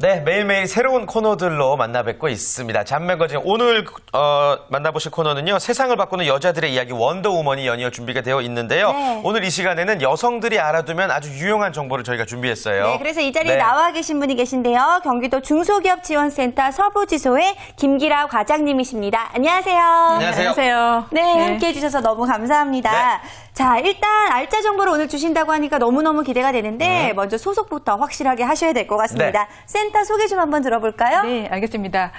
네, 매일매일 새로운 코너들로 만나뵙고 있습니다. 잔매거진 오늘 만나보실 코너는요. 세상을 바꾸는 여자들의 이야기 원더우먼이 연이어 준비가 되어 있는데요. 네. 오늘 이 시간에는 여성들이 알아두면 아주 유용한 정보를 저희가 준비했어요. 네, 그래서 이 자리에 나와 계신 분이 계신데요. 경기도 중소기업지원센터 서부지소의 김기라 과장님이십니다. 안녕하세요. 안녕하세요. 네, 함께해 주셔서 너무 감사합니다. 자, 일단 알짜 정보를 오늘 주신다고 하니까 너무너무 기대가 되는데 먼저 소속부터 확실하게 하셔야 될 것 같습니다. 센터 소개 좀 한번 들어볼까요? 네, 알겠습니다.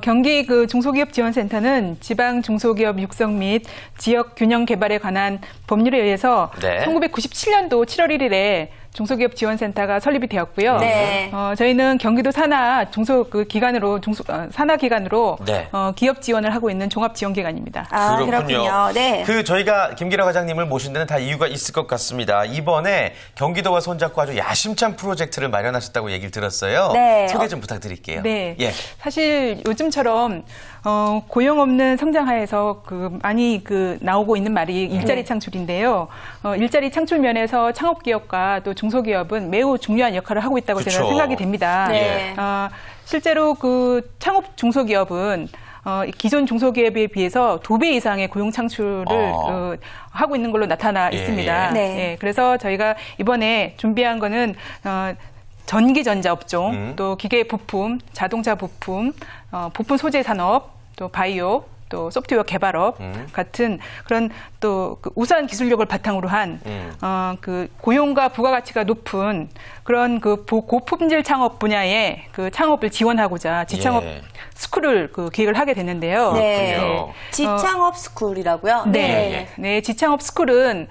경기 중소기업지원센터는 지방 중소기업 육성 및 지역 균형 개발에 관한 법률에 의해서 1997년도 7월 1일에 중소기업지원센터가 설립이 되었고요. 네. 저희는 경기도 산하 산하 기관으로 기업 지원을 하고 있는 종합 지원 기관입니다. 아, 그렇군요. 네. 저희가 김기라 과장님을 모신 데는 다 이유가 있을 것 같습니다. 이번에 경기도와 손잡고 아주 야심찬 프로젝트를 마련하셨다고 얘기를 들었어요. 네. 소개 좀 부탁드릴게요. 네. 사실 요즘처럼 고용 없는 성장하에서 많이 나오고 있는 말이 일자리 창출인데요. 일자리 창출 면에서 창업기업과 또 중소기업은 매우 중요한 역할을 하고 있다고 제가 생각이 됩니다. 네. 실제로 창업 중소기업은 기존 중소기업에 비해서 2배 이상의 고용 창출을 하고 있는 걸로 나타나 있습니다. 네. 그래서 저희가 이번에 준비한 거는 전기전자 업종, 또 기계 부품, 자동차 부품, 부품 소재 산업, 또 바이오, 또 소프트웨어 개발업 같은 그런 또 우수한 기술력을 바탕으로 한 고용과 부가가치가 높은 그런 고품질 창업 분야의 창업을 지원하고자 지창업 스쿨을 기획을 하게 됐는데요. 네. 지창업 스쿨이라고요? 네. 지창업 스쿨은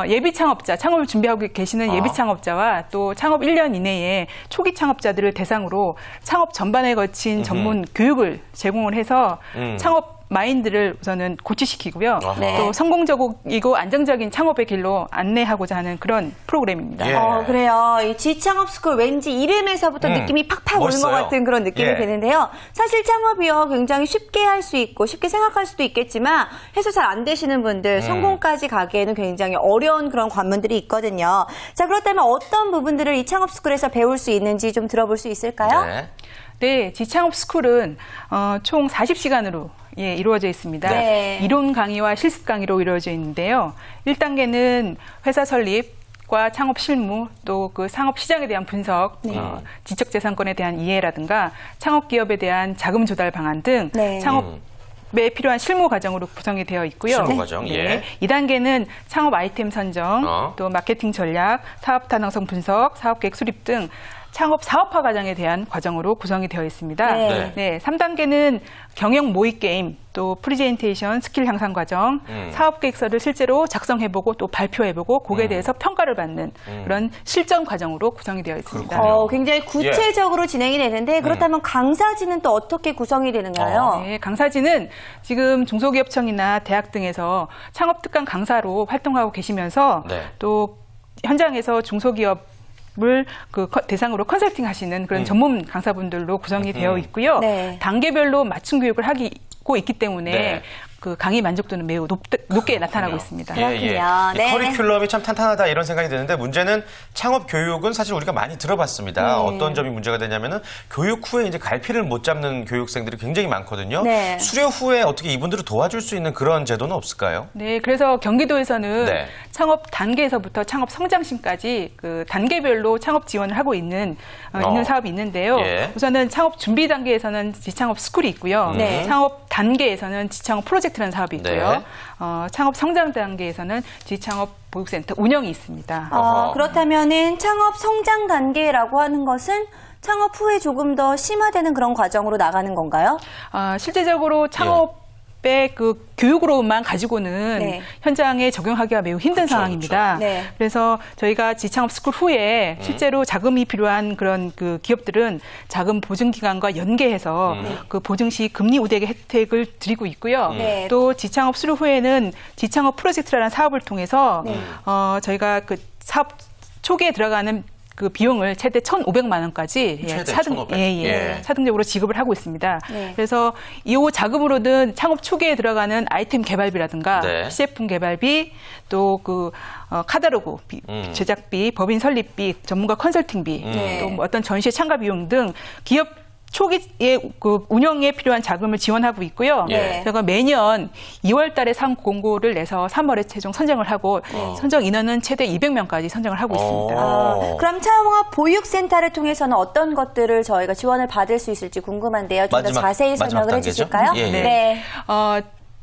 예비 창업자, 창업을 준비하고 계시는 예비 창업자와 또 창업 1년 이내에 초기 창업자들을 대상으로 창업 전반에 거친 전문 교육을 제공을 해서 창업 마인드를 우선은 고취시키고요. 또 성공적이고 안정적인 창업의 길로 안내하고자 하는 그런 프로그램입니다. 그래요. 이 지창업 스쿨 왠지 이름에서부터 느낌이 팍팍 오는 것 같은 그런 느낌이 드는데요. 사실 창업이요. 굉장히 쉽게 할 수 있고 쉽게 생각할 수도 있겠지만 해서 잘 안 되시는 분들 성공까지 가기에는 굉장히 어려운 그런 관문들이 있거든요. 자, 그렇다면 어떤 부분들을 이 창업 스쿨에서 배울 수 있는지 좀 들어볼 수 있을까요? 네, 지창업 스쿨은 총 40시간으로 이루어져 있습니다. 이론 강의와 실습 강의로 이루어져 있는데요. 1단계는 회사 설립과 창업 실무, 또 창업 시장에 대한 분석, 지적재산권에 대한 이해라든가 창업 기업에 대한 자금 조달 방안 등 창업에 필요한 실무 과정으로 구성이 되어 있고요. 실무 과정, 2단계는 창업 아이템 선정, 또 마케팅 전략, 사업 타당성 분석, 사업 계획 수립 등 창업 사업화 과정에 대한 과정으로 구성이 되어 있습니다. 3단계는 경영 모의 게임, 또 프리젠테이션, 스킬 향상 과정, 사업 계획서를 실제로 작성해보고 또 발표해보고 거기에 대해서 평가를 받는 그런 실전 과정으로 구성이 되어 있습니다. 굉장히 구체적으로 진행이 되는데 그렇다면 강사진은 또 어떻게 구성이 되는가요? 강사진은 지금 중소기업청이나 대학 등에서 창업특강 강사로 활동하고 계시면서 또 현장에서 중소기업 을 대상으로 컨설팅 하시는 그런 전문 강사분들로 구성이 되어 있고요. 단계별로 맞춤 교육을 하고 있기 때문에 강의 만족도는 매우 높게 나타나고 있습니다. 그렇군요. 이 커리큘럼이 참 탄탄하다 이런 생각이 드는데 문제는 창업 교육은 사실 우리가 많이 들어봤습니다. 어떤 점이 문제가 되냐면은 교육 후에 이제 갈피를 못 잡는 교육생들이 굉장히 많거든요. 수료 후에 어떻게 이분들을 도와줄 수 있는 그런 제도는 없을까요? 네, 그래서 경기도에서는 창업 단계에서부터 창업 성장심까지 단계별로 창업 지원을 하고 있는 사업이 있는데요. 우선은 창업 준비 단계에서는 지창업 스쿨이 있고요. 창업 단계에서는 지창업 프로젝트라는 사업이 있고요. 창업 성장 단계에서는 지창업 보육센터 운영이 있습니다. 그렇다면은 창업 성장 단계라고 하는 것은 창업 후에 조금 더 심화되는 그런 과정으로 나가는 건가요? 실제적으로 창업의 교육으로만 가지고는 현장에 적용하기가 매우 힘든 상황입니다. 그래서 저희가 지창업 스쿨 후에 실제로 자금이 필요한 그런 기업들은 자금 보증기관과 연계해서 보증 시 금리 우대 혜택을 드리고 있고요. 또 지창업 수료 후에는 지창업 프로젝트라는 사업을 통해서 저희가 사업 초기에 들어가는 그 비용을 최대 1,500만 원까지 최대 1,500. 예. 차등적으로 지급을 하고 있습니다. 네. 그래서 이 자금으로는 창업 초기에 들어가는 아이템 개발비라든가 네. 시제품 개발비, 또 그 카탈로그 제작비, 법인 설립비, 전문가 컨설팅비, 네. 또 뭐 어떤 전시회 참가 비용 등 기업 초기에 그 운영에 필요한 자금을 지원하고 있고요. 네. 제가 매년 2월 달에 상 공고를 내서 3월에 최종 선정을 하고 선정 인원은 최대 200명까지 선정을 하고 있습니다. 그럼 창업 보육센터를 통해서는 어떤 것들을 저희가 지원을 받을 수 있을지 궁금한데요. 좀 더 자세히 설명을 단계죠? 해주실까요? 예, 예. 네.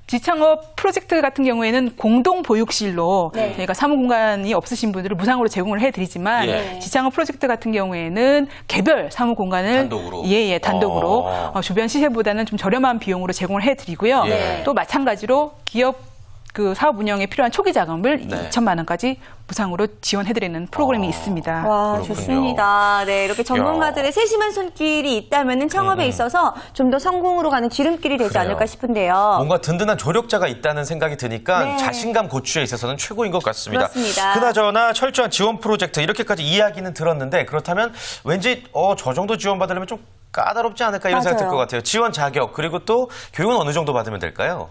지창업 프로젝트 같은 경우에는 공동 보육실로 네. 저희가 사무 공간이 없으신 분들을 무상으로 제공을 해드리지만 예. 지창업 프로젝트 같은 경우에는 개별 사무 공간을 단독으로? 단독으로 주변 시세보다는 좀 저렴한 비용으로 제공을 해드리고요. 예. 또 마찬가지로 기업 그 사업 운영에 필요한 초기 자금을 네. 2천만 원까지 무상으로 지원해드리는 프로그램이 있습니다. 와, 그렇군요. 좋습니다. 네, 이렇게 전문가들의 세심한 손길이 있다면 창업에 있어서 좀 더 성공으로 가는 지름길이 되지 그래요. 않을까 싶은데요. 뭔가 든든한 조력자가 있다는 생각이 드니까 네. 자신감 고취에 있어서는 최고인 것 같습니다. 그렇습니다. 그나저나 철저한 지원 프로젝트 이렇게까지 이야기는 들었는데 그렇다면 왠지 저 정도 지원 받으려면 좀 까다롭지 않을까 이런 생각 들 것 맞아요. 같아요. 지원 자격 그리고 또 교육은 어느 정도 받으면 될까요?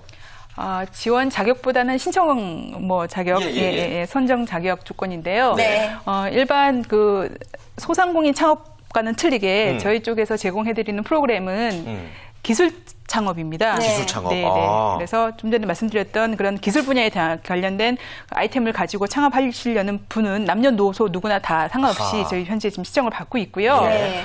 지원 자격보다는 신청 자격, 예. 선정 자격 조건인데요. 네. 일반 그 소상공인 창업과는 틀리게 저희 쪽에서 제공해드리는 프로그램은 기술 창업입니다. 네. 기술 창업. 네. 그래서 좀 전에 말씀드렸던 그런 기술 분야에 관련된 아이템을 가지고 창업하시려는 분은 남녀노소 누구나 다 상관없이 저희 현재 지금 시청을 받고 있고요. 네.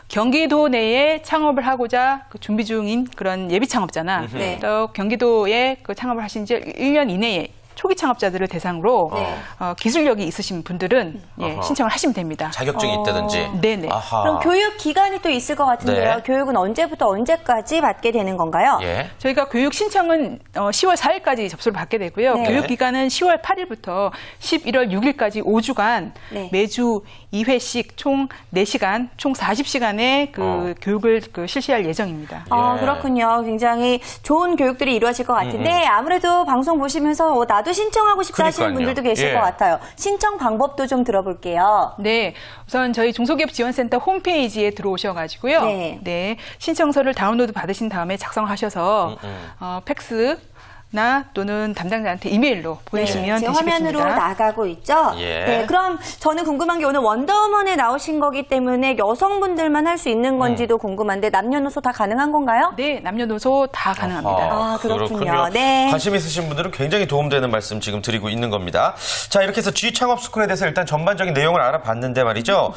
경기도 내에 창업을 하고자 준비 중인 그런 예비 창업자나 네. 또 경기도에 그 창업을 하신 지 1년 이내에 초기 창업자들을 대상으로 네. 기술력이 있으신 분들은 신청을 하시면 됩니다. 자격증이 있다든지. 네네. 아하. 그럼 교육 기간이 또 있을 것 같은데요. 네. 교육은 언제부터 언제까지 받게 되는 건가요? 예. 저희가 교육 신청은 10월 4일까지 접수를 받게 되고요. 네. 교육 기간은 10월 8일부터 11월 6일까지 5주간 네. 매주 2회씩 총 4시간, 총 40시간의 그 교육을 실시할 예정입니다. 예. 그렇군요. 굉장히 좋은 교육들이 이루어질 것 같은데 아무래도 방송 보시면서 나도 신청하고 싶다 하시는 그러니까요. 분들도 계실 예. 것 같아요. 신청 방법도 좀 들어볼게요. 네, 우선 저희 중소기업 지원센터 홈페이지에 들어오셔가지고요. 네. 신청서를 다운로드 받으신 다음에 작성하셔서 팩스 나 또는 담당자한테 이메일로 보내시면 지금 되시겠습니다. 화면으로 나가고 있죠? 예. 네, 그럼 저는 궁금한 게 오늘 원더우먼에 나오신 거기 때문에 여성분들만 할 수 있는 건지도 궁금한데 남녀노소 다 가능한 건가요? 네, 남녀노소 다 가능합니다. 아, 그렇군요. 네. 관심 있으신 분들은 굉장히 도움되는 말씀 지금 드리고 있는 겁니다. 자, 이렇게 해서 G창업 스쿨에 대해서 일단 전반적인 내용을 알아봤는데 말이죠.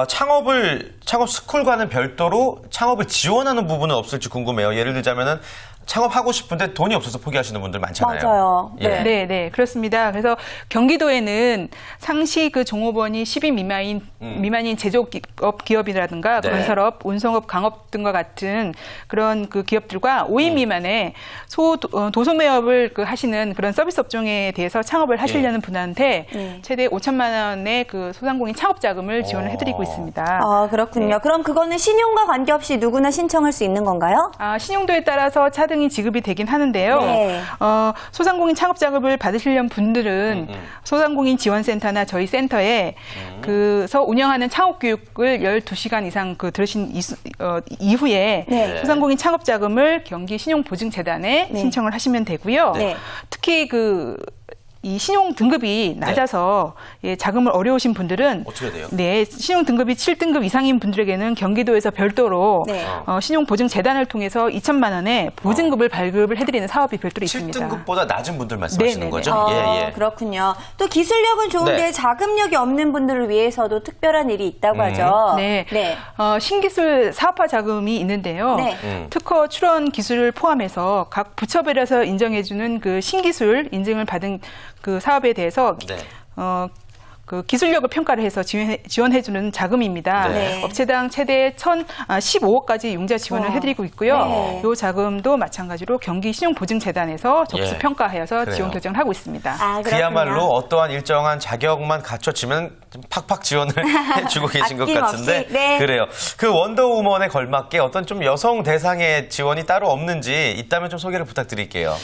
창업 스쿨과는 별도로 창업을 지원하는 부분은 없을지 궁금해요. 예를 들자면은 창업하고 싶은데 돈이 없어서 포기하시는 분들 많잖아요. 맞아요. 예. 네, 그렇습니다. 그래서 경기도에는 상시 그 종업원이 10인 미만인 제조업 기업이라든가 네. 건설업, 운송업, 강업 등과 같은 그런 그 기업들과 5인 미만의 도소매업을 하시는 그런 서비스 업종에 대해서 창업을 하시려는 분한테 최대 5천만 원의 그 소상공인 창업 자금을 지원을 해드리고 있습니다. 아, 그렇군요. 네. 그럼 그거는 신용과 관계없이 누구나 신청할 수 있는 건가요? 신용도에 따라서 차등이 지급이 되긴 하는데요. 네. 소상공인 창업 자금을 받으시려는 분들은 소상공인 지원센터나 저희 센터에 그서 운영하는 창업 교육을 12시간 이상 들으신 이후에 네. 소상공인 창업 자금을 경기 신용보증재단에 네. 신청을 하시면 되고요. 네. 특히 이 신용 등급이 낮아서 자금을 어려우신 분들은 어떻게 돼요? 네, 신용 등급이 7등급 이상인 분들에게는 경기도에서 별도로 네. 신용 보증 재단을 통해서 2천만 원의 보증금을 발급을 해드리는 사업이 별도로 있습니다. 7등급보다 낮은 분들 말씀하시는 네네네. 거죠? 예. 그렇군요. 또 기술력은 좋은데 네. 자금력이 없는 분들을 위해서도 특별한 일이 있다고 하죠. 네. 네. 신기술 사업화 자금이 있는데요. 네. 특허 출원 기술을 포함해서 각 부처별에서 인정해주는 그 신기술 인증을 받은 그 사업에 대해서 네. 그 기술력을 평가를 해서 지원해주는 자금입니다. 네. 업체당 최대 15억까지 융자 지원을 해드리고 있고요. 네. 이 자금도 마찬가지로 경기 신용보증재단에서 접수 예. 평가하여서 그래요. 지원 결정을 하고 있습니다. 아, 그렇군요. 그야말로 어떠한 일정한 자격만 갖춰지면 좀 팍팍 지원을 해주고 계신 것 아낌없이, 같은데 네. 그래요. 그 원더우먼에 걸맞게 어떤 좀 여성 대상의 지원이 따로 없는지 있다면 좀 소개를 부탁드릴게요.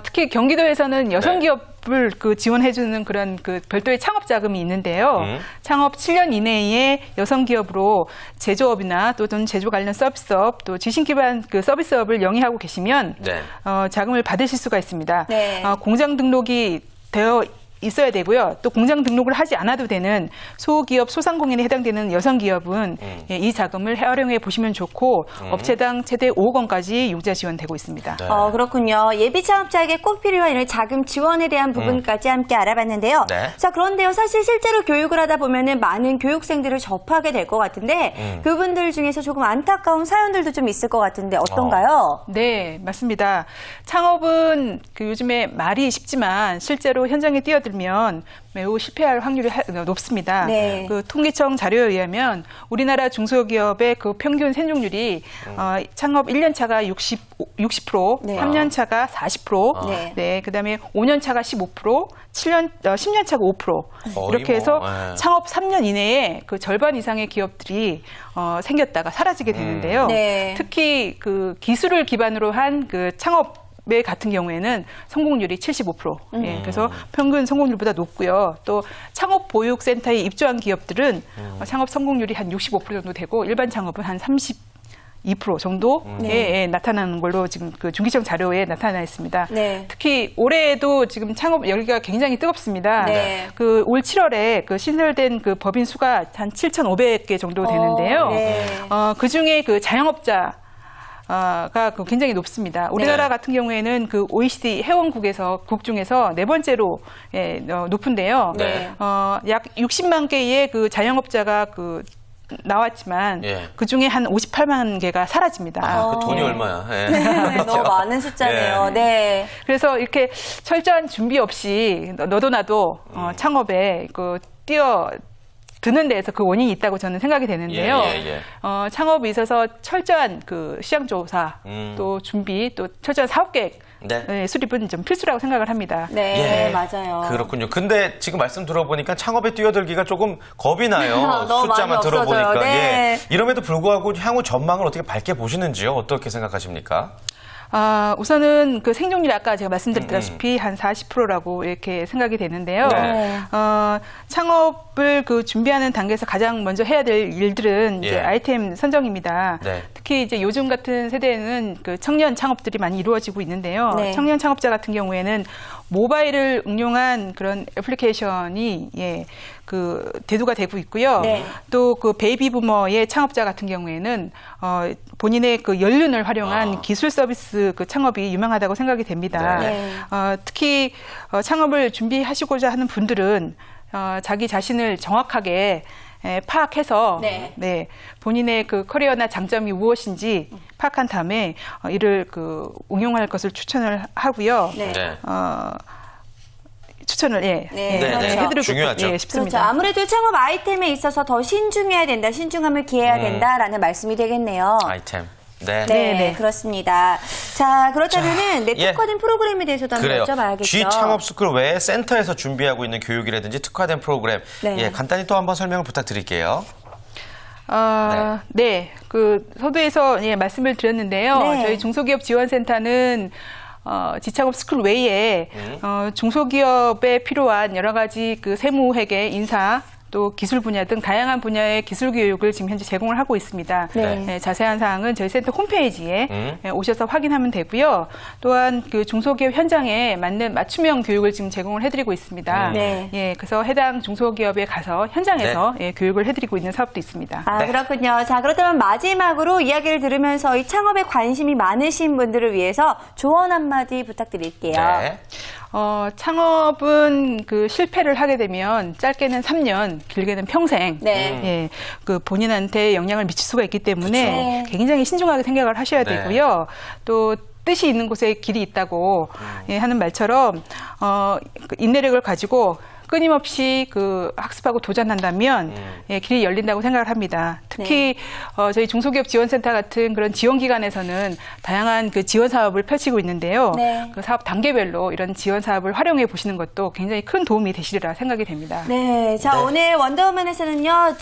특히 경기도에서는 여성 기업을 지원해주는 그런 별도의 창업 자금이 있는데요. 있는데요. 창업 7년 이내에 여성 기업으로 제조업이나 또는 제조 관련 서비스업, 또 지식 기반 그 서비스업을 영위하고 계시면 네. 자금을 받으실 수가 있습니다. 네. 공장 등록이 되어 있어야 되고요. 또 공장 등록을 하지 않아도 되는 소기업, 소상공인에 해당되는 여성 기업은 이 자금을 활용해 보시면 좋고 업체당 최대 5억 원까지 융자 지원되고 있습니다. 네. 그렇군요. 예비 창업자에게 꼭 필요한 이런 자금 지원에 대한 부분까지 함께 알아봤는데요. 네. 자, 그런데요. 사실 실제로 교육을 하다 보면은 많은 교육생들을 접하게 될 것 같은데 그분들 중에서 조금 안타까운 사연들도 좀 있을 것 같은데 어떤가요? 네, 맞습니다. 창업은 그 요즘에 말이 쉽지만 실제로 현장에 뛰어들면 매우 실패할 확률이 높습니다. 네. 그 통계청 자료에 의하면 우리나라 중소기업의 그 평균 생존율이 창업 1년 차가 60%, 네. 3년 차가 40%, 네. 네, 그다음에 5년 차가 15%, 10년 차가 5%. 이렇게 해서 네. 창업 3년 이내에 그 절반 이상의 기업들이 생겼다가 사라지게 되는데요. 네. 특히 그 기술을 기반으로 한 그 창업 같은 경우에는 성공률이 75%. 예, 그래서 평균 성공률보다 높고요. 또 창업 보육센터에 입주한 기업들은 창업 성공률이 한 65% 정도 되고 일반 창업은 한 32% 정도에 나타나는 걸로 지금 그 중기청 자료에 나타나 있습니다. 네. 특히 올해에도 지금 창업 열기가 굉장히 뜨겁습니다. 네. 그 올 7월에 그 신설된 그 법인 수가 한 7,500개 정도 되는데요. 네. 그 중에 그 자영업자 가 굉장히 높습니다. 우리나라 네. 같은 경우에는 그 OECD 회원국에서 국 중에서 네 번째로 높은데요. 네. 약 60만 개의 그 자영업자가 그 나왔지만 예. 그 중에 한 58만 개가 사라집니다. 그 돈이 얼마야? 예. 네, 너무 많은 숫자네요. 네. 그래서 이렇게 철저한 준비 없이 너도 나도 창업에 그 드는 데에서 그 원인이 있다고 저는 생각이 되는데요. 예. 창업에 있어서 철저한 그 시장 조사, 또 준비, 또 철저한 사업 계획 네. 수립은 좀 필수라고 생각을 합니다. 네, 예. 맞아요. 그렇군요. 근데 지금 말씀 들어보니까 창업에 뛰어들기가 조금 겁이 나요. 너무 숫자만 많이 들어보니까. 없어져요. 네. 예. 이럼에도 불구하고 향후 전망을 어떻게 밝게 보시는지요? 어떻게 생각하십니까? 우선은 그 생존율이 아까 제가 말씀드렸다시피 한 40%라고 이렇게 생각이 되는데요. 네. 창업을 그 준비하는 단계에서 가장 먼저 해야 될 일들은 이제 예. 아이템 선정입니다. 네. 특히 이제 요즘 같은 세대에는 그 청년 창업들이 많이 이루어지고 있는데요. 네. 청년 창업자 같은 경우에는 모바일을 응용한 그런 애플리케이션이 그 대두가 되고 있고요. 네. 또 그 베이비 부머의 창업자 같은 경우에는 본인의 그 연륜을 활용한 기술 서비스 그 창업이 유명하다고 생각이 됩니다. 네. 특히 창업을 준비하시고자 하는 분들은 자기 자신을 정확하게 파악해서 네. 본인의 그 커리어나 장점이 무엇인지 파악한 다음에 이를 그 응용할 것을 추천을 하고요. 네. 네. 추천을 네, 그렇죠. 해드리고 중요하죠. 싶습니다. 그렇죠. 아무래도 창업 아이템에 있어서 더 신중해야 된다, 신중함을 기해야 된다라는 말씀이 되겠네요. 아이템. 네. 네, 그렇습니다. 자, 그렇다면은 내 예. 특화된 프로그램에 대해서도 한번 그래요. 여쭤봐야겠죠. G 창업스쿨 외에 센터에서 준비하고 있는 교육이라든지 특화된 프로그램. 네. 예, 간단히 또 한번 설명을 부탁드릴게요. 그 서두에서 말씀을 드렸는데요. 네. 저희 중소기업지원센터는 지창업 스쿨 외에 중소기업에 필요한 여러 가지 그 세무회계, 인사, 또 기술 분야 등 다양한 분야의 기술 교육을 지금 현재 제공을 하고 있습니다. 네. 자세한 사항은 저희 센터 홈페이지에 오셔서 확인하면 되고요. 또한 그 중소기업 현장에 맞는 맞춤형 교육을 지금 제공을 해드리고 있습니다. 네. 그래서 해당 중소기업에 가서 현장에서 교육을 해드리고 있는 사업도 있습니다. 네. 그렇군요. 자, 그렇다면 마지막으로 이야기를 들으면서 이 창업에 관심이 많으신 분들을 위해서 조언 한마디 부탁드릴게요. 네. 창업은 그 실패를 하게 되면 짧게는 3년, 길게는 평생 네. 그 본인한테 영향을 미칠 수가 있기 때문에 그쵸. 굉장히 신중하게 생각을 하셔야 네. 되고요. 또 뜻이 있는 곳에 길이 있다고 하는 말처럼 그 인내력을 가지고 끊임없이 그 학습하고 도전한다면 길이 열린다고 생각을 합니다. 특히 저희 중소기업 지원센터 같은 그런 지원기관에서는 다양한 그 지원 사업을 펼치고 있는데요. 네. 그 사업 단계별로 이런 지원 사업을 활용해 보시는 것도 굉장히 큰 도움이 되시리라 생각이 됩니다. 네, 자 오늘 원더우먼에서는요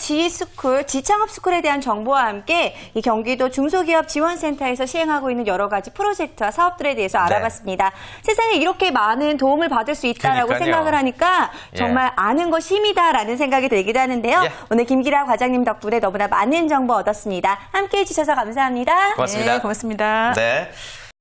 지창업스쿨에 대한 정보와 함께 이 경기도 중소기업 지원센터에서 시행하고 있는 여러 가지 프로젝트와 사업들에 대해서 알아봤습니다. 세상에 이렇게 많은 도움을 받을 수 있다라고 그러니까요. 생각을 하니까 정말 아는 것이 힘이다라는 생각이 들기도 하는데요. 예. 오늘 김기라 과장님 덕분에 너무나 많은 정보 얻었습니다. 함께해 주셔서 감사합니다. 고맙습니다. 네, 고맙습니다. 네.